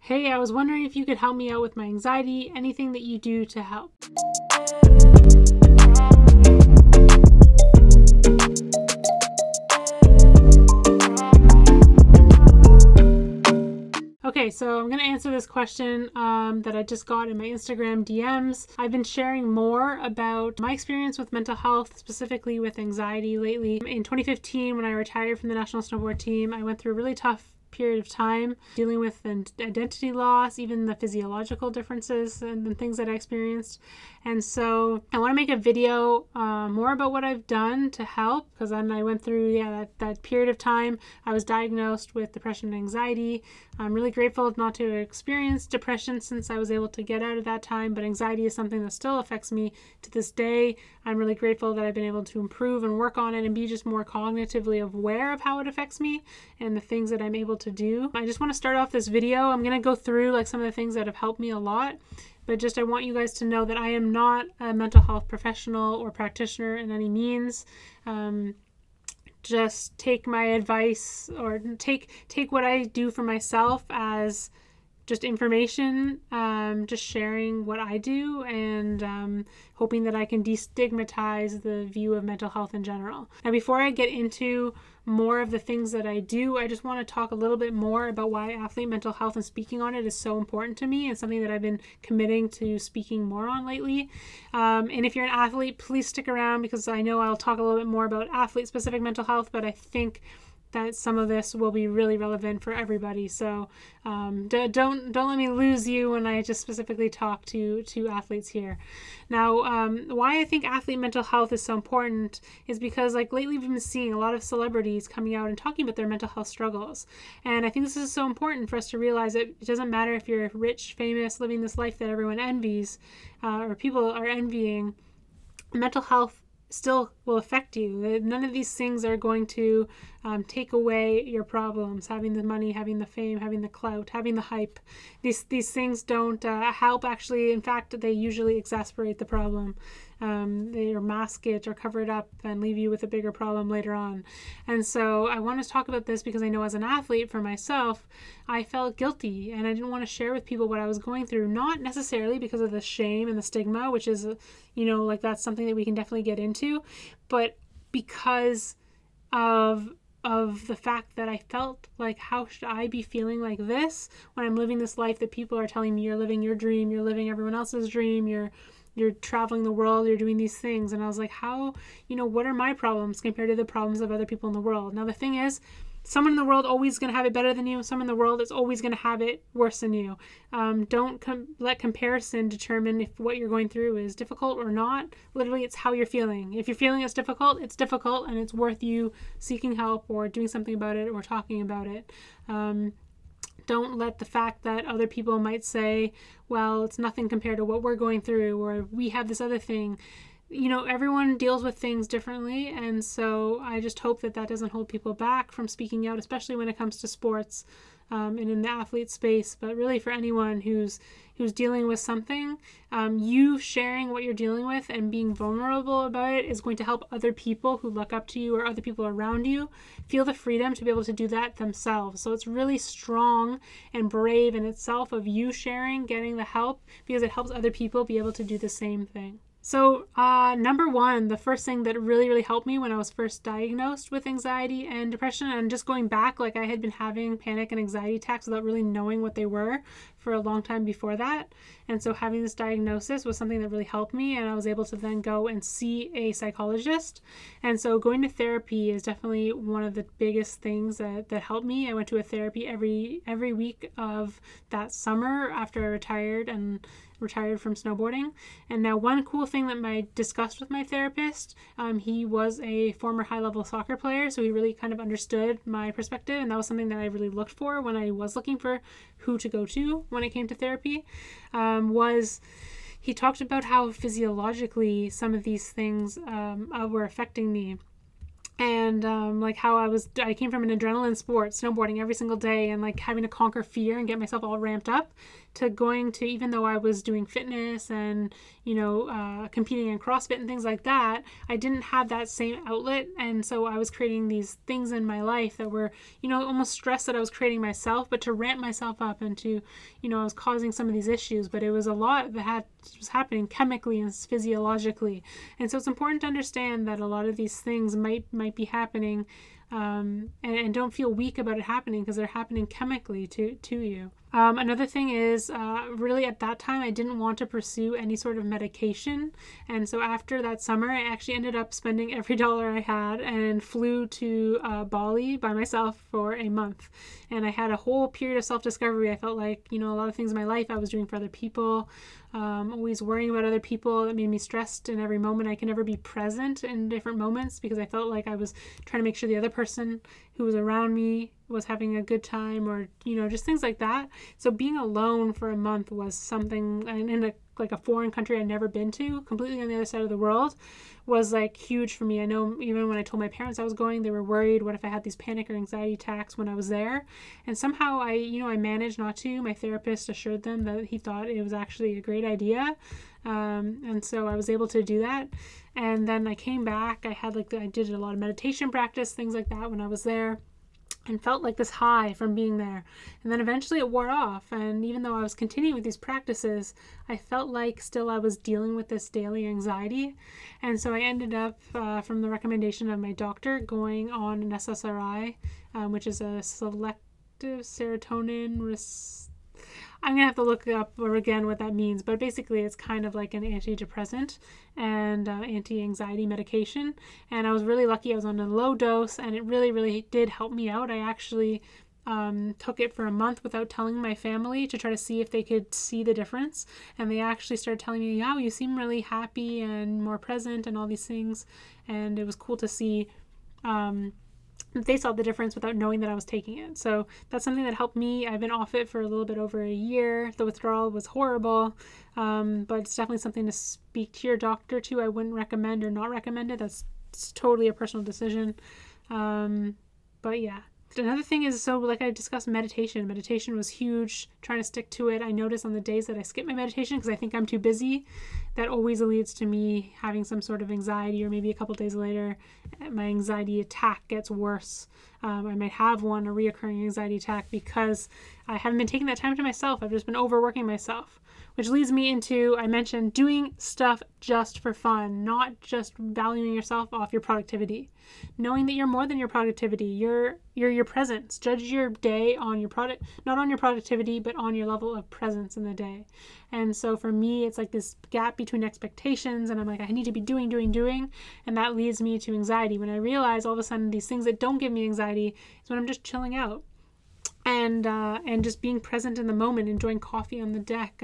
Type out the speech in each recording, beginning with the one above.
Hey, I was wondering if you could help me out with my anxiety, anything that you do to help. Okay, so I'm going to answer this question that I just got in my Instagram DMs. I've been sharing more about my experience with mental health, specifically with anxiety lately. In 2015, when I retired from the national snowboard team, I went through a really tough period of time dealing with identity loss, even the physiological differences and the things that I experienced. And so I want to make a video more about what I've done to help, because then I went through that period of time. I was diagnosed with depression and anxiety. I'm really grateful not to have experienced depression since I was able to get out of that time, but anxiety is something that still affects me to this day. I'm really grateful that I've been able to improve and work on it and be just more cognitively aware of how it affects me and the things that I'm able to do. I just want to start off this video. I'm going to go through like some of the things that have helped me a lot, but just I want you guys to know that I am not a mental health professional or practitioner in any means. Just take my advice or take what I do for myself as just information, just sharing what I do, and hoping that I can destigmatize the view of mental health in general. Now, before I get into more of the things that I do, I just want to talk a little bit more about why athlete mental health and speaking on it is so important to me, and something that I've been committing to speaking more on lately. And if you're an athlete, please stick around, because I know I'll talk a little bit more about athlete-specific mental health, but I think that some of this will be really relevant for everybody. So don't let me lose you when I just specifically talk to athletes here. Now, why I think athlete mental health is so important is because, like, lately we've been seeing a lot of celebrities coming out and talking about their mental health struggles. And I think this is so important for us to realize that it doesn't matter if you're rich, famous, living this life that everyone envies, or people are envying. Mental health still will affect you. None of these things are going to take away your problems. Having the money, having the fame, having the clout, having the hype. These things don't help. Actually, in fact, they usually exacerbate the problem. They mask it or cover it up and leave you with a bigger problem later on. And so I want to talk about this because I know as an athlete, for myself, I felt guilty and I didn't want to share with people what I was going through, not necessarily because of the shame and the stigma, which is, like, that's something that we can definitely get into, but because of the fact that I felt like, how should I be feeling like this when I'm living this life that people are telling me you're living your dream, you're living everyone else's dream, you're traveling the world, you're doing these things. And I was like, how, what are my problems compared to the problems of other people in the world? Now, the thing is, someone in the world always going to have it better than you. Someone in the world is always going to have it worse than you. Don't let comparison determine if what you're going through is difficult or not. Literally, it's how you're feeling. If you're feeling it's difficult, and it's worth you seeking help or doing something about it or talking about it. Don't let the fact that other people might say, well, it's nothing compared to what we're going through, or we have this other thing. Everyone deals with things differently, and so I just hope that doesn't hold people back from speaking out, especially when it comes to sports and in the athlete space, but really for anyone who's dealing with something. You sharing what you're dealing with and being vulnerable about it is going to help other people who look up to you or other people around you feel the freedom to be able to do that themselves. So it's really strong and brave in itself of you sharing, getting the help, because it helps other people be able to do the same thing. So number one, the first thing that really, really helped me when I was first diagnosed with anxiety and depression, and just going back, like, I had been having panic and anxiety attacks without really knowing what they were for a long time before that. And so having this diagnosis was something that really helped me, and I was able to then go and see a psychologist. And so going to therapy is definitely one of the biggest things that helped me. I went to a therapy every week of that summer after I retired from snowboarding. And now, one cool thing that I discussed with my therapist, he was a former high-level soccer player, so he really kind of understood my perspective, and that was something that I really looked for when I was looking for who to go to when it came to therapy. Was he talked about how physiologically some of these things were affecting me. And like how I came from an adrenaline sport, snowboarding every single day, and like having to conquer fear and get myself all ramped up, to going to, even though I was doing fitness and, competing in CrossFit and things like that, I didn't have that same outlet. And so I was creating these things in my life that were, almost stress that I was creating myself, but to ramp myself up and to, I was causing some of these issues, but it was a lot that was happening chemically and physiologically. And so it's important to understand that a lot of these things might be happening, and don't feel weak about it happening, because they're happening chemically to you. Another thing is, really at that time, I didn't want to pursue any sort of medication. And so after that summer, I actually ended up spending every dollar I had and flew to Bali by myself for a month. And I had a whole period of self-discovery. I felt like, a lot of things in my life I was doing for other people, always worrying about other people. That made me stressed in every moment. I can never be present in different moments because I felt like I was trying to make sure the other person who was around me was having a good time, or, just things like that. So being alone for a month was something, and in a foreign country I'd never been to, completely on the other side of the world, was like huge for me. I know even when I told my parents I was going, they were worried, what if I had these panic or anxiety attacks when I was there? And somehow I managed not to. My therapist assured them that he thought it was actually a great idea. And so I was able to do that. And then I came back. I did a lot of meditation practice, things like that when I was there, and felt like this high from being there. And then eventually it wore off. And even though I was continuing with these practices, I felt like still I was dealing with this daily anxiety. And so I ended up, from the recommendation of my doctor, going on an SSRI, which is a selective serotonin I'm going to have to look up again what that means, but basically it's kind of like an antidepressant and anti-anxiety medication. And I was really lucky. I was on a low dose, and it really, really did help me out. I actually took it for a month without telling my family to try to see if they could see the difference. And they actually started telling me, "Yeah, you seem really happy and more present and all these things." And it was cool to see they saw the difference without knowing that I was taking it. So that's something that helped me. I've been off it for a little bit over a year. The withdrawal was horrible, but it's definitely something to speak to your doctor to. I wouldn't recommend or not recommend it. It's totally a personal decision. But yeah. Another thing is, so like I discussed, meditation. Meditation was huge, trying to stick to it. I notice on the days that I skip my meditation because I think I'm too busy, that always leads to me having some sort of anxiety, or maybe a couple days later, my anxiety attack gets worse. I might have a reoccurring anxiety attack because I haven't been taking that time to myself. I've just been overworking myself, which leads me into, I mentioned, doing stuff just for fun, not just valuing yourself off your productivity. Knowing that you're more than your productivity. You're your presence. Judge your day on your not on your productivity, but on your level of presence in the day. And so for me, it's like this gap between expectations, and I'm like, I need to be doing, and that leads me to anxiety. When I realize all of a sudden these things that don't give me anxiety is when I'm just chilling out. And just being present in the moment, enjoying coffee on the deck,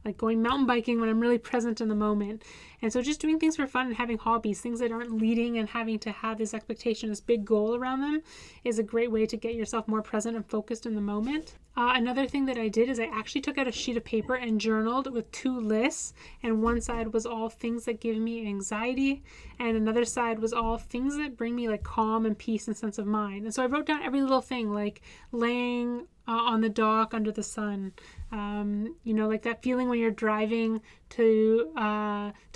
like going mountain biking when I'm really present in the moment. And so just doing things for fun and having hobbies, things that aren't leading and having to have this expectation, this big goal around them, is a great way to get yourself more present and focused in the moment. Another thing that I did is I actually took out a sheet of paper and journaled with 2 lists, and one side was all things that give me anxiety, and another side was all things that bring me like calm and peace and sense of mind. And so I wrote down every little thing, like laying on the dock under the sun, like that feeling when you're driving to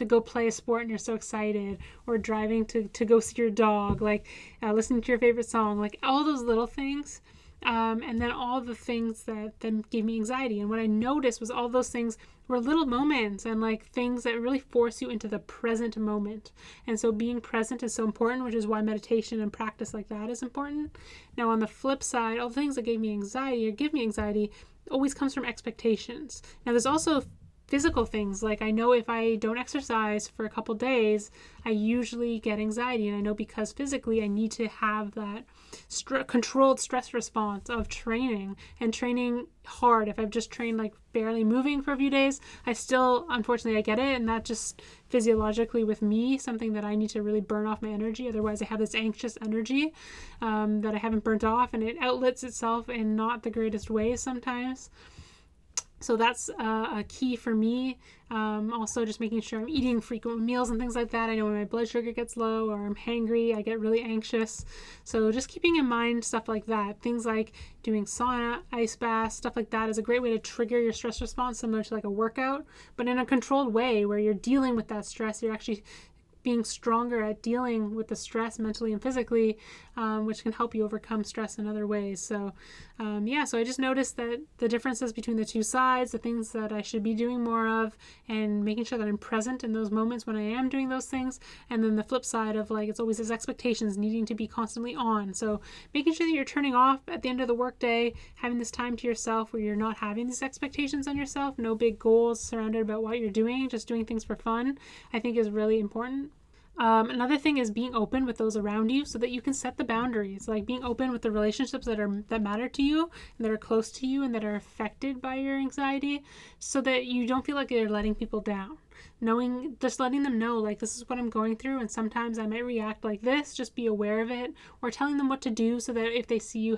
go play a sport and you're so excited, or driving to go see your dog, like listening to your favorite song, like all those little things. And then all the things that then gave me anxiety. And what I noticed was all those things were little moments and like things that really force you into the present moment. And so being present is so important, which is why meditation and practice like that is important. Now on the flip side, all the things that gave me anxiety or give me anxiety always comes from expectations. Now there's also physical things, like I know if I don't exercise for a couple days, I usually get anxiety, and I know because physically I need to have that controlled stress response of training hard. If I've just trained like barely moving for a few days, unfortunately I get it, and that just physiologically with me, something that I need to really burn off my energy. Otherwise I have this anxious energy that I haven't burnt off, and it outlets itself in not the greatest ways sometimes. So that's a key for me. Also, just making sure I'm eating frequent meals and things like that. I know when my blood sugar gets low or I'm hangry, I get really anxious. So just keeping in mind stuff like that. Things like doing sauna, ice baths, stuff like that is a great way to trigger your stress response, similar to like a workout, but in a controlled way where you're dealing with that stress. You're actually being stronger at dealing with the stress mentally and physically, which can help you overcome stress in other ways. So so I just noticed that the differences between the two sides, the things that I should be doing more of, and making sure that I'm present in those moments when I am doing those things. And then the flip side of like, it's always these expectations needing to be constantly on. So making sure that you're turning off at the end of the workday, having this time to yourself where you're not having these expectations on yourself, no big goals surrounded about what you're doing, just doing things for fun, I think is really important. Another thing is being open with those around you so that you can set the boundaries, like being open with the relationships that matter to you and that are close to you and that are affected by your anxiety, so that you don't feel like you're letting people down. Just letting them know, like, this is what I'm going through, and sometimes I might react like this, just be aware of it, or telling them what to do so that if they see you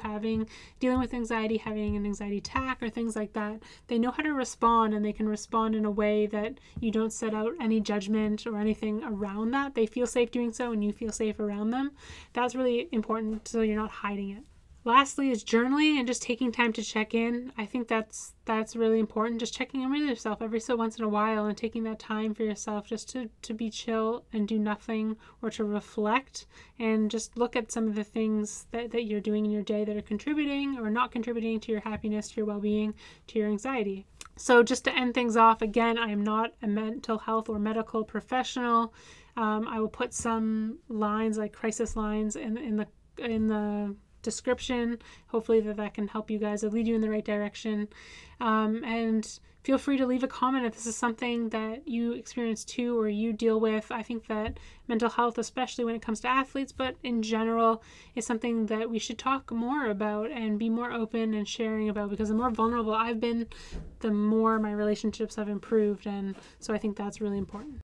dealing with anxiety, having an anxiety attack or things like that, they know how to respond, and they can respond in a way that you don't set out any judgment or anything around that. They feel safe doing so and you feel safe around them. That's really important so you're not hiding it. Lastly is journaling and just taking time to check in. I think that's really important. Just checking in with yourself every so once in a while and taking that time for yourself just to be chill and do nothing, or to reflect and just look at some of the things that you're doing in your day that are contributing or not contributing to your happiness, to your well-being, to your anxiety. So just to end things off, again, I am not a mental health or medical professional. I will put some lines, like crisis lines, in the description. Hopefully that can help you guys or lead you in the right direction. And feel free to leave a comment if this is something that you experience too or you deal with. I think that mental health, especially when it comes to athletes, but in general, is something that we should talk more about and be more open and sharing about, because the more vulnerable I've been, the more my relationships have improved. And so I think that's really important.